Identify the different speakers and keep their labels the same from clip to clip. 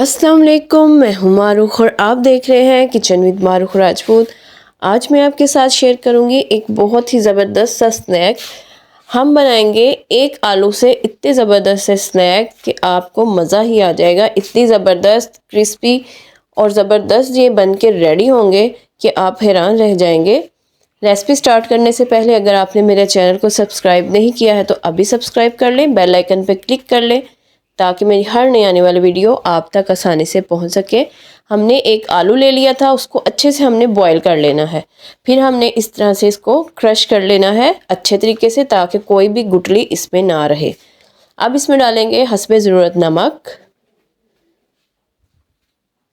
Speaker 1: अस्सलाम वालेकुम, मैं हूँ मारूख और आप देख रहे हैं किचन विद मारूख राजपूत। आज मैं आपके साथ शेयर करूँगी एक बहुत ही ज़बरदस्त सा स्नैक। हम बनाएंगे एक आलू से इतने ज़बरदस्त से स्नैक कि आपको मज़ा ही आ जाएगा। इतनी ज़बरदस्त क्रिस्पी और ज़बरदस्त ये बन के रेडी होंगे कि आप हैरान रह जाएंगे। रेसिपी स्टार्ट करने से पहले अगर आपने मेरे चैनल को सब्सक्राइब नहीं किया है तो अभी सब्सक्राइब कर लें, बेल आइकन पर क्लिक कर लें ताकि मेरी हर नई आने वाली वीडियो आप तक आसानी से पहुंच सके। हमने एक आलू ले लिया था, उसको अच्छे से हमने बॉईल कर लेना है। फिर हमने इस तरह से इसको क्रश कर लेना है अच्छे तरीके से ताकि कोई भी गुठली इसमें ना रहे। अब इसमें डालेंगे हस्बे ज़रूरत नमक,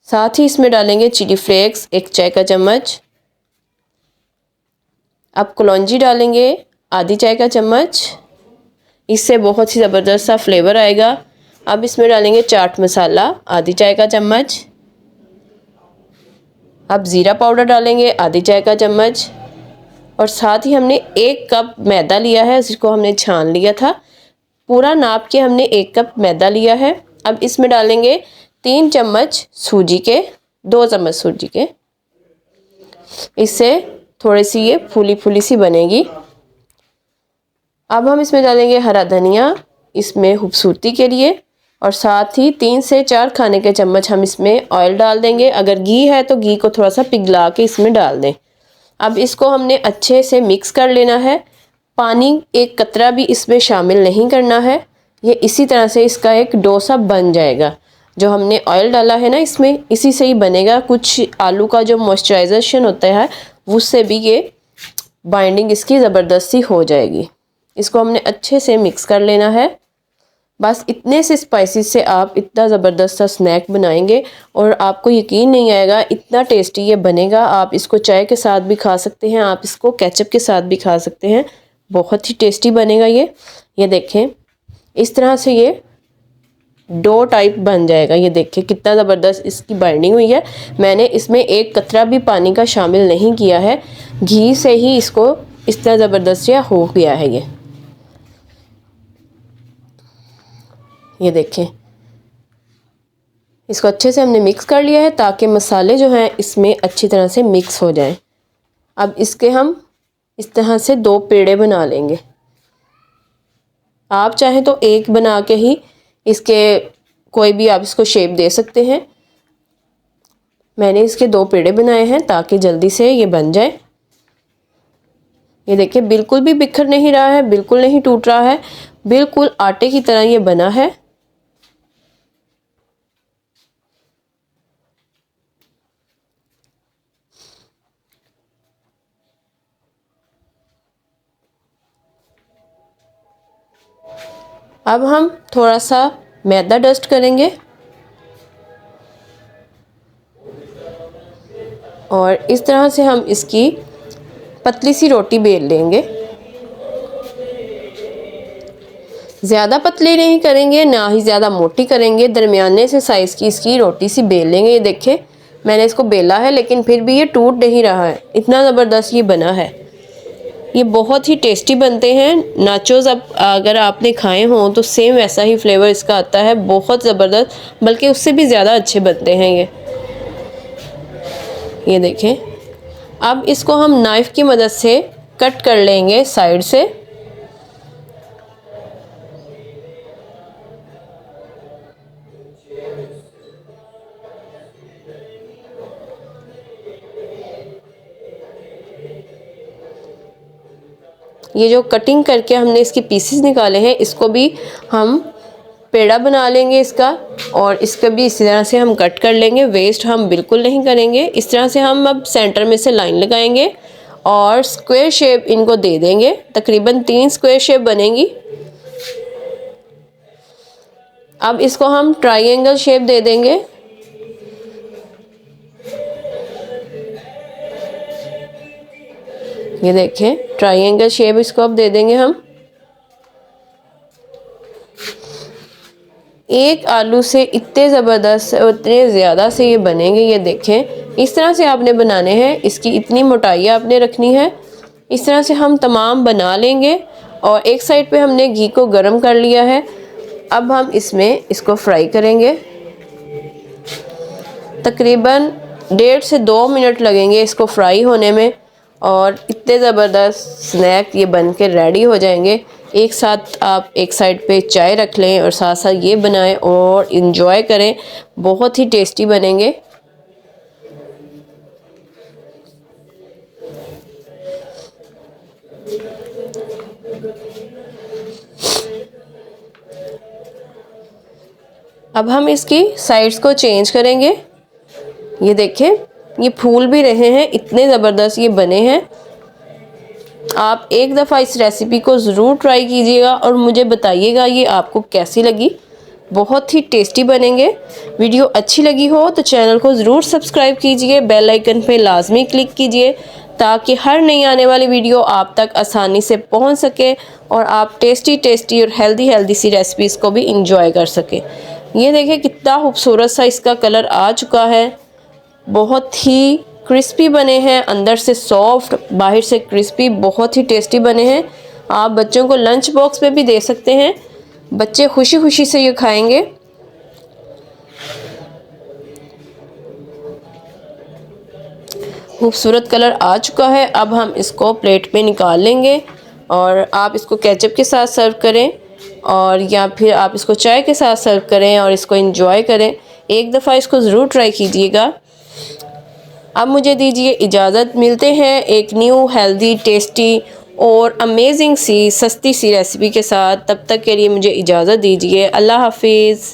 Speaker 1: साथ ही इसमें डालेंगे चिली फ्लेक्स 1 चाय का चम्मच। अब कलौंजी डालेंगे आधी चाय का चम्मच, इससे बहुत ही ज़बरदस्त सा फ्लेवर आएगा। अब इसमें डालेंगे चाट मसाला आधी चाय का चम्मच। अब ज़ीरा पाउडर डालेंगे आधी चाय का चम्मच और साथ ही हमने 1 कप मैदा लिया है, जिसको हमने छान लिया था। पूरा नाप के हमने 1 कप मैदा लिया है। अब इसमें डालेंगे 3 चम्मच सूजी के, 2 चम्मच सूजी के, इससे थोड़ी सी ये फूली फूली सी बनेगी। अब हम इसमें डालेंगे हरा धनिया इसमें खूबसूरती के लिए और साथ ही 3 से 4 खाने के चम्मच हम इसमें ऑयल डाल देंगे। अगर घी है तो घी को थोड़ा सा पिघला के इसमें डाल दें। अब इसको हमने अच्छे से मिक्स कर लेना है। पानी एक कतरा भी इसमें शामिल नहीं करना है। ये इसी तरह से इसका एक डोसा बन जाएगा। जो हमने ऑयल डाला है ना इसमें, इसी से ही बनेगा। कुछ आलू का जो मॉइस्चराइजेशन होता है उससे भी ये बाइंडिंग इसकी ज़बरदस्ती हो जाएगी। इसको हमने अच्छे से मिक्स कर लेना है। बस इतने से स्पाइसेस से आप इतना ज़बरदस्त सा स्नैक बनाएंगे और आपको यकीन नहीं आएगा इतना टेस्टी ये बनेगा। आप इसको चाय के साथ भी खा सकते हैं, आप इसको केचप के साथ भी खा सकते हैं। बहुत ही टेस्टी बनेगा ये देखें इस तरह से ये डो टाइप बन जाएगा। ये देखिए कितना ज़बरदस्त इसकी बाइंडिंग हुई है। मैंने इसमें एक कतरा भी पानी का शामिल नहीं किया है, घी से ही इसको इस तरह ज़बरदस्त हो गया है। ये देखें इसको अच्छे से हमने मिक्स कर लिया है ताकि मसाले जो हैं इसमें अच्छी तरह से मिक्स हो जाएं। अब इसके हम इस तरह से 2 पेड़े बना लेंगे। आप चाहें तो एक बना के ही इसके कोई भी आप इसको शेप दे सकते हैं। मैंने इसके 2 पेड़े बनाए हैं ताकि जल्दी से ये बन जाए। ये देखिए बिल्कुल भी बिखर नहीं रहा है, बिल्कुल नहीं टूट रहा है, बिल्कुल आटे की तरह ये बना है। अब हम थोड़ा सा मैदा डस्ट करेंगे और इस तरह से हम इसकी पतली सी रोटी बेल लेंगे। ज़्यादा पतली नहीं करेंगे ना ही ज़्यादा मोटी करेंगे, दरमियाने से साइज़ की इसकी रोटी सी बेल लेंगे। ये देखें मैंने इसको बेला है लेकिन फिर भी ये टूट नहीं रहा है, इतना ज़बरदस्त ये बना है। ये बहुत ही टेस्टी बनते हैं नाचोस। अब अगर आपने खाए हों तो सेम वैसा ही फ्लेवर इसका आता है, बहुत ज़बरदस्त, बल्कि उससे भी ज़्यादा अच्छे बनते हैं ये देखें। अब इसको हम नाइफ़ की मदद से कट कर लेंगे साइड से। ये जो कटिंग करके हमने इसके पीसेस निकाले हैं इसको भी हम पेड़ा बना लेंगे इसका और इसका भी इसी तरह से हम कट कर लेंगे। वेस्ट हम बिल्कुल नहीं करेंगे। इस तरह से हम अब सेंटर में से लाइन लगाएंगे और स्क्वायर शेप इनको दे देंगे। तकरीबन 3 स्क्वायर शेप बनेंगी। अब इसको हम ट्रायंगल शेप दे देंगे। ये देखें ट्रायंगल शेप इसको अब दे देंगे हम। एक आलू से इतने ज़बरदस्त उतने ज़्यादा से ये बनेंगे। ये देखें इस तरह से आपने बनाने हैं, इसकी इतनी मोटाई आपने रखनी है। इस तरह से हम तमाम बना लेंगे और एक साइड पे हमने घी को गर्म कर लिया है। अब हम इसमें इसको फ्राई करेंगे। तकरीबन 1.5 से 2 मिनट लगेंगे इसको फ्राई होने में और इतने ज़बरदस्त स्नैक ये बन के रेडी हो जाएंगे। एक साथ आप एक साइड पे चाय रख लें और साथ साथ ये बनाएं और इन्जॉय करें, बहुत ही टेस्टी बनेंगे। अब हम इसकी साइड्स को चेंज करेंगे। ये देखें, ये फूल भी रहे हैं, इतने ज़बरदस्त ये बने हैं। आप एक दफ़ा इस रेसिपी को ज़रूर ट्राई कीजिएगा और मुझे बताइएगा ये आपको कैसी लगी। बहुत ही टेस्टी बनेंगे। वीडियो अच्छी लगी हो तो चैनल को ज़रूर सब्सक्राइब कीजिए, बेल आइकन पे लाजमी क्लिक कीजिए ताकि हर नई आने वाली वीडियो आप तक आसानी से पहुंच सके और आप टेस्टी टेस्टी और हेल्दी सी रेसिपीज़ को भी इंजॉय कर सकें। ये देखें कितना खूबसूरत सा इसका कलर आ चुका है। बहुत ही क्रिस्पी बने हैं, अंदर से सॉफ्ट, बाहर से क्रिस्पी, बहुत ही टेस्टी बने हैं। आप बच्चों को लंच बॉक्स में भी दे सकते हैं, बच्चे खुशी खुशी से ये खाएंगे। खूबसूरत कलर आ चुका है। अब हम इसको प्लेट में निकाल लेंगे और आप इसको केचप के साथ सर्व करें और या फिर आप इसको चाय के साथ सर्व करें और इसको एंजॉय करें। एक दफ़ा इसको ज़रूर ट्राई कीजिएगा। अब मुझे दीजिए इजाज़त, मिलते हैं एक न्यू हेल्दी टेस्टी और अमेजिंग सी सस्ती सी रेसिपी के साथ। तब तक के लिए मुझे इजाज़त दीजिए। अल्लाह हाफिज़।